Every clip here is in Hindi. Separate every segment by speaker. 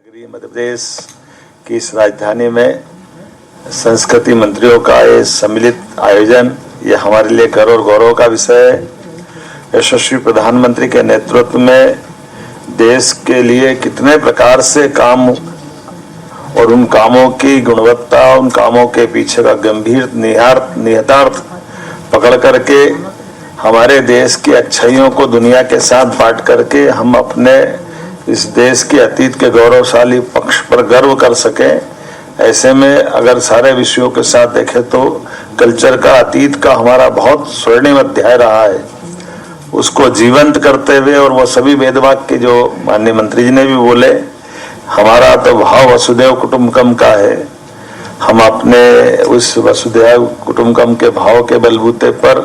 Speaker 1: नगरी मध्य प्रदेश की इस राजधानी में संस्कृति मंत्रियों का ये सम्मिलित आयोजन ये हमारे लिए गर्व और गौरव का विषय है। यशस्वी प्रधानमंत्री के नेतृत्व में देश के लिए कितने प्रकार से काम और उन कामों की गुणवत्ता, उन कामों के पीछे का गंभीर निहितार्थ पकड़ करके हमारे देश की अच्छाइयों को दुनिया के साथ बांट करके हम अपने इस देश के अतीत के गौरवशाली पक्ष पर गर्व कर सकें। ऐसे में अगर सारे विषयों के साथ देखें तो कल्चर का, अतीत का हमारा बहुत स्वर्णिम अध्याय रहा है, उसको जीवंत करते हुए और वो सभी वेद वाक्य जो माननीय मंत्री जी ने भी बोले, हमारा तो भाव वसुधैव कुटुंबकम का है। हम अपने उस वसुधैव कुटुंबकम के भाव के बलबूते पर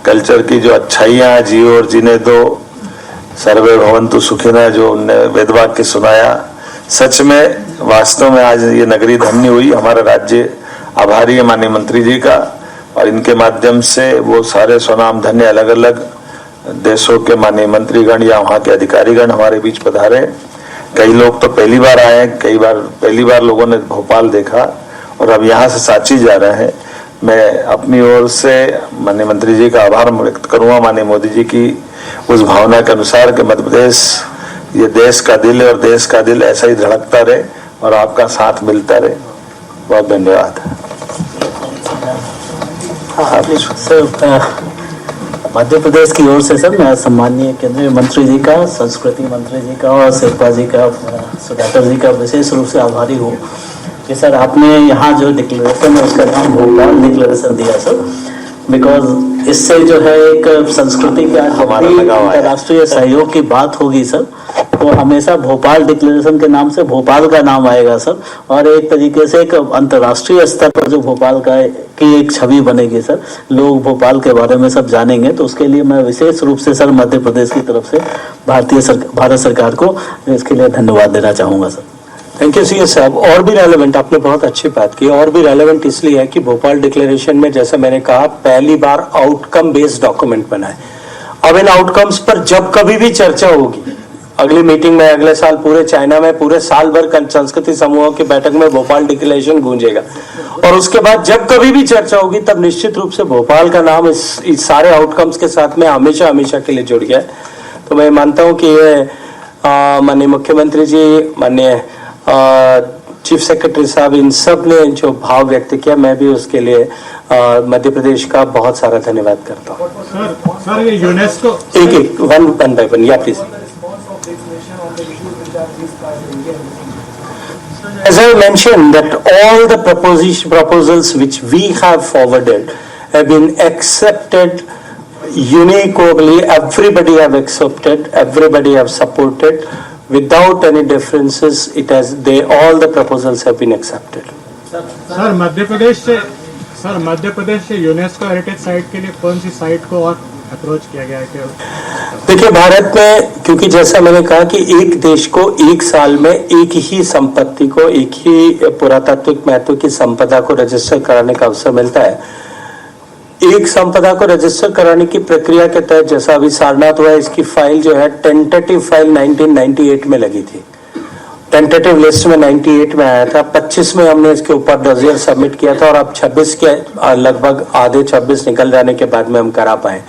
Speaker 1: कल्चर की जो अच्छाइयाँ जियो और जीने दो, सर्वे भवन्तु सुखिनः जो उनने वेद वाक्य सुनाया, सच में वास्तव में आज ये नगरी धन्य हुई। हमारा राज्य आभारी है माननीय मंत्री जी का, और इनके माध्यम से वो सारे स्वनाम धन्य अलग अलग देशों के माननीय मंत्रीगण या वहाँ के अधिकारीगण हमारे बीच पधारे। कई लोग तो पहली बार आए, पहली बार लोगों ने भोपाल देखा और अब यहाँ से सांची जा रहे हैं। मैं अपनी ओर से माननीय मंत्री जी का आभार व्यक्त करूंगा, माननीय मोदी जी की उस भावना के अनुसार कि मध्य प्रदेश ये देश का दिल है और देश का दिल ऐसा ही धड़कता रहे और आपका साथ मिलता रहे। बहुत धन्यवाद।
Speaker 2: मध्य प्रदेश की ओर से सर मैं सम्माननीय केंद्रीय मंत्री जी का, संस्कृति मंत्री जी का और शिल्पा जी का, सुधाकर जी का विशेष रूप से आभारी हूँ कि सर आपने यहाँ जो डिक्लेरेशन है उसका नाम भोपाल डिक्लेरेशन दिया सर, बिकॉज इससे जो है एक संस्कृति का अंतर्राष्ट्रीय सहयोग की बात होगी सर, तो हमेशा भोपाल डिक्लेरेशन के नाम से भोपाल का नाम आएगा सर, और एक तरीके से एक अंतर्राष्ट्रीय स्तर पर जो भोपाल का की एक छवि बनेगी सर, लोग भोपाल के बारे में सब जानेंगे। तो उसके लिए मैं विशेष रूप से सर मध्य प्रदेश की तरफ से भारत सरकार को इसके लिए धन्यवाद देना चाहूँगा सर।
Speaker 3: थैंक यू सी साहब। और भी रेलेवेंट, आपने बहुत अच्छी बात की, और भी रेलेवेंट इसलिए है कि भोपाल डिक्लेरेशन में जैसे मैंने कहा पहली बार आउटकम बेस्ड डॉक्यूमेंट बना है। अब इन आउटकम्स पर जब कभी भी चर्चा होगी, अगली मीटिंग में अगले साल पूरे चाइना में पूरे साल भर संस्कृति समूहों की बैठक में भोपाल डिक्लेरेशन गूंजेगा, और उसके बाद जब कभी भी चर्चा होगी तब निश्चित रूप से भोपाल का नाम इस सारे आउटकम्स के साथ में हमेशा हमेशा के लिए जुड़ गया है। तो मैं मानता हूँ कि ये माननीय मुख्यमंत्री जी, माननीय चीफ सेक्रेटरी साहब, इन सब ने जो भाव व्यक्त किया, मैं भी उसके लिए मध्य प्रदेश का बहुत सारा धन्यवाद करता हूँ।
Speaker 4: सर ये यूनेस्को
Speaker 3: एक वन बाय वन, या please. As I mentioned that all the proposals which we have forwarded have been accepted uniquely. Everybody have accepted, everybody have supported. Without any differences, all the proposals have been accepted.
Speaker 4: Sir Madhya Pradesh से यूनेस्को हेरिटेज साइट के लिए कौन सी साइट को और अप्रोच किया गया है?
Speaker 3: देखिए, भारत में क्योंकि जैसा मैंने कहा कि एक देश को एक साल में एक ही संपत्ति को, एक ही पुरातात्विक महत्व की संपदा को रजिस्टर कराने का अवसर मिलता है। एक संपदा को रजिस्टर कराने की प्रक्रिया के तहत जैसा अभी सारनाथ हुआ, इसकी फाइल जो है टेंटेटिव फाइल 1998 में लगी थी, टेंटेटिव लिस्ट में 98 में आया था, 25 में हमने इसके ऊपर डोजियर सबमिट किया था, और अब 26 के लगभग आधे 26 निकल जाने के बाद में हम करा पाए।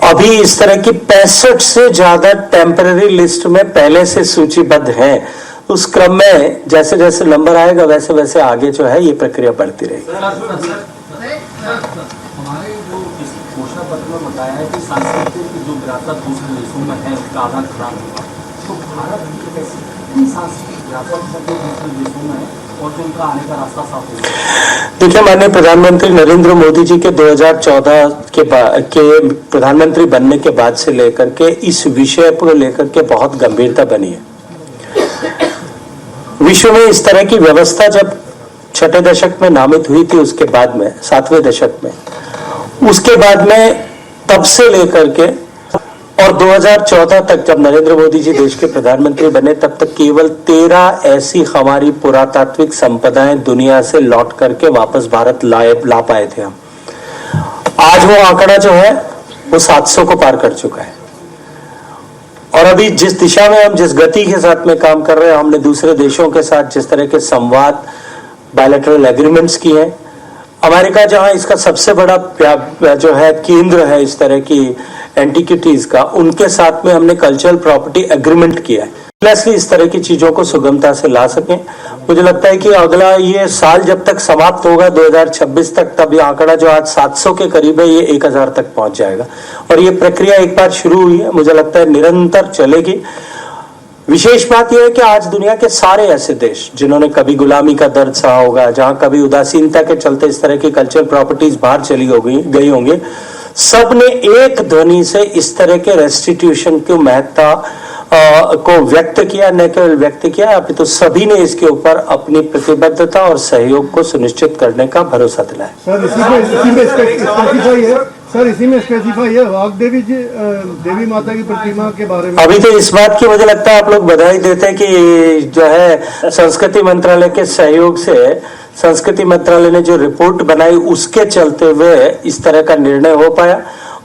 Speaker 3: अभी इस तरह की 65 से ज्यादा टेम्पररी लिस्ट में पहले से सूचीबद्ध हैं। उस क्रम में जैसे जैसे नंबर आएगा वैसे वैसे आगे जो है ये प्रक्रिया बढ़ती रहेगी।
Speaker 5: हमारे जो इस घोषणा पत्र में बताया है कि संस्कृति की जो विरासत दूसरे देशों में है उसका आदान प्रदान होगा, तो भारत की ऐसी कितनी सांस्कृतिक विरासत दूसरे देशों में है और जो उनका आने का रास्ता साफ होगा?
Speaker 3: देखिए, माननीय प्रधानमंत्री नरेंद्र मोदी जी के 2014 के प्रधानमंत्री बनने के बाद से लेकर के इस विषय को लेकर के बहुत गंभीरता बनी है। विश्व में इस तरह की व्यवस्था जब छठे दशक में नामित हुई थी, उसके बाद में 7वें दशक में, उसके बाद में तब से लेकर के और 2014 तक जब नरेंद्र मोदी जी देश के प्रधानमंत्री बने, तब तक केवल 13 ऐसी हमारी पुरातात्विक संपदाएं दुनिया से लौट करके वापस भारत ला पाए थे हम। आज वो आंकड़ा जो है वो 700 को पार कर चुका है। और अभी जिस दिशा में हम जिस गति के साथ में काम कर रहे हैं, हमने दूसरे देशों के साथ जिस तरह के संवाद बायलैटरल एग्रीमेंट्स किए हैं, अमेरिका जहां इसका सबसे बड़ा जो है केंद्र है इस तरह की एंटिक्विटीज का, उनके साथ में हमने कल्चरल प्रॉपर्टी एग्रीमेंट किया है, प्लस इस तरह की चीजों को सुगमता से ला सकें। मुझे लगता है कि अगला ये साल जब तक समाप्त होगा 2026 तक, तब ये आंकड़ा जो आज 700 के करीब है, ये 1000 तक पहुंच जाएगा। और ये प्रक्रिया एक बार शुरू हुई है, मुझे लगता है निरंतर चलेगी। विशेष बात यह है कि आज दुनिया के सारे ऐसे देश जिन्होंने कभी गुलामी का दर्द सहा होगा, जहां कभी उदासीनता के चलते इस तरह की कल्चरल प्रॉपर्टीज बाहर चली गई होंगी, सब ने एक ध्वनि से इस तरह के रेस्टिट्यूशन की महत्ता को व्यक्त किया, न केवल व्यक्त किया अपितु तो सभी ने इसके ऊपर अपनी प्रतिबद्धता और सहयोग को सुनिश्चित करने का भरोसा दिलाया।
Speaker 6: सर इसी में स्पेसिफाई है वाग्देवी जी देवी माता की प्रतिमा के बारे में।
Speaker 3: अभी तो इस बात की मुझे लगता है आप लोग बधाई देते हैं कि जो है संस्कृति मंत्रालय के सहयोग से संस्कृति मंत्रालय ने जो रिपोर्ट बनाई उसके चलते हुए इस तरह का निर्णय हो पाया।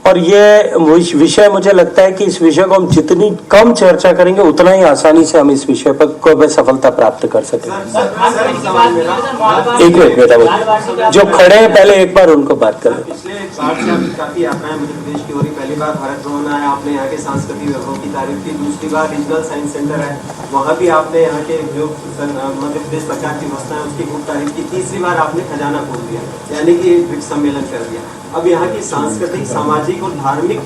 Speaker 3: और ये विषय मुझे लगता है कि इस विषय को हम जितनी कम चर्चा करेंगे उतना ही आसानी से हम इस विषय पर को सफलता प्राप्त कर सकेंगे। एक मिनट बेटा, वो जो खड़े हैं पहले एक बार उनको बात कर।
Speaker 7: पिछले बार से अभी काफी यात्राएं मध्य प्रदेश की हो रही, पहली बार भारत भ्रमण आया, आपने यहाँ के सांस्कृतिक वैभव की तारीफ की, दूसरी बार रीजनल साइंस सेंटर है, वहाँ भी आपने यहाँ के जो मध्य प्रदेश सरकार की व्यवस्था है उसकी खूब तारीफ की, तीसरी बार आपने खजाना खोल दिया, यानी कि ब्रिक्स सम्मेलन कर दिया। अब यहाँ की सांस्कृतिक, सामाजिक और धार्मिक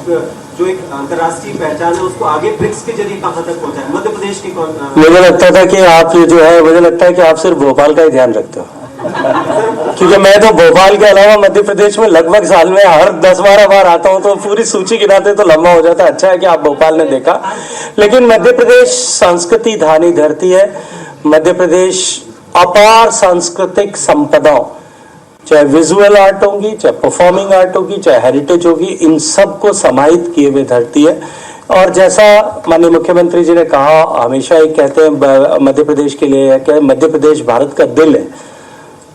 Speaker 7: जो एक अंतर्राष्ट्रीय पहचान है उसको आगे ब्रिक्स के जरिए कहाँ तक पहुँचाए? मध्य प्रदेश की
Speaker 3: मुझे लगता था कि आप ये जो है, मुझे लगता है कि आप सिर्फ भोपाल का ही ध्यान रखते हो क्योंकि मैं तो भोपाल के अलावा मध्य प्रदेश में लगभग साल में हर 10-12 बार आता हूं, तो पूरी सूची गिनाते तो लंबा हो जाता है। अच्छा है कि आप भोपाल ने देखा। लेकिन मध्य प्रदेश संस्कृति धानी धरती है। मध्य प्रदेश अपार सांस्कृतिक संपदाओं, चाहे विजुअल आर्ट होगी, चाहे परफॉर्मिंग आर्ट होगी, चाहे हेरिटेज होगी, इन सब को समाहित किए हुए धरती है। और जैसा माननीय मुख्यमंत्री जी ने कहा, हमेशा एक कहते हैं मध्य प्रदेश के लिए कि मध्य प्रदेश भारत का दिल है,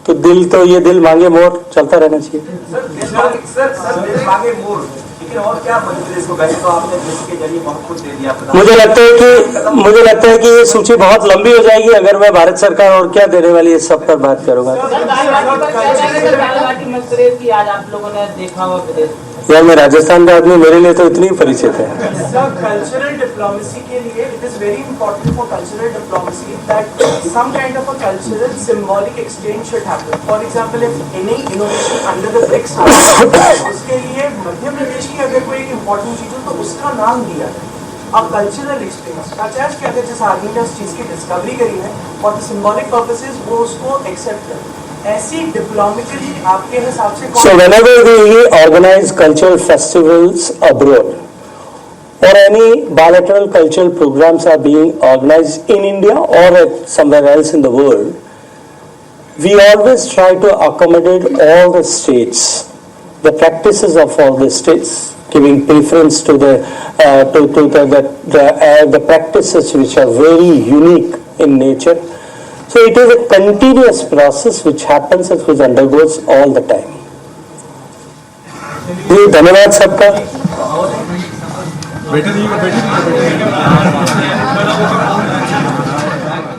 Speaker 3: तो दिल तो ये दिल मांगे मोर चलता रहना चाहिए।
Speaker 7: सर दिल मांगे मोर, लेकिन और क्या मध्य प्रदेश को? वैसे तो आपने ब्रिक्स के जरिए बहुत कुछ दे दिया। मुझे
Speaker 3: लगता है कि ये सूची बहुत लंबी हो जाएगी अगर मैं भारत सरकार और क्या देने वाली है सब पर बात करूंगा।
Speaker 2: आज आप लोगों ने देखा हुआ
Speaker 3: यार मैं राजस्थान का आदमी, मेरे लिए तो इतनी परिचित है।
Speaker 8: कल्चरल डिप्लोमेसी के लिए it is very important for cultural diplomacy that some kind of a cultural symbolic exchange should happen. For example if any innovation under the BRICS उसके लिए मध्य प्रदेश की अगर कोई एक इंपॉर्टेंट चीज हो तो उसका नाम दिया जाए। अब कल्चरल एक्सचेंज सच कहते हैं, जैसे आर्मी ने उस चीज की डिस्कवरी करी है और द सिंबॉलिक पर्पसेस वो उसको एक्सेप्ट करें। ऐसी डिप्लोमेटिकली आपके हिसाब से
Speaker 3: So whenever we organize cultural festivals abroad or any bilateral cultural programs are being organized in India or somewhere else in the world, we always try to accommodate all the states, the practices of all the states, giving preference to the practices which are very unique in nature. So it is a continuous process which happens and which undergoes all the time. जी धन्यवाद सबका।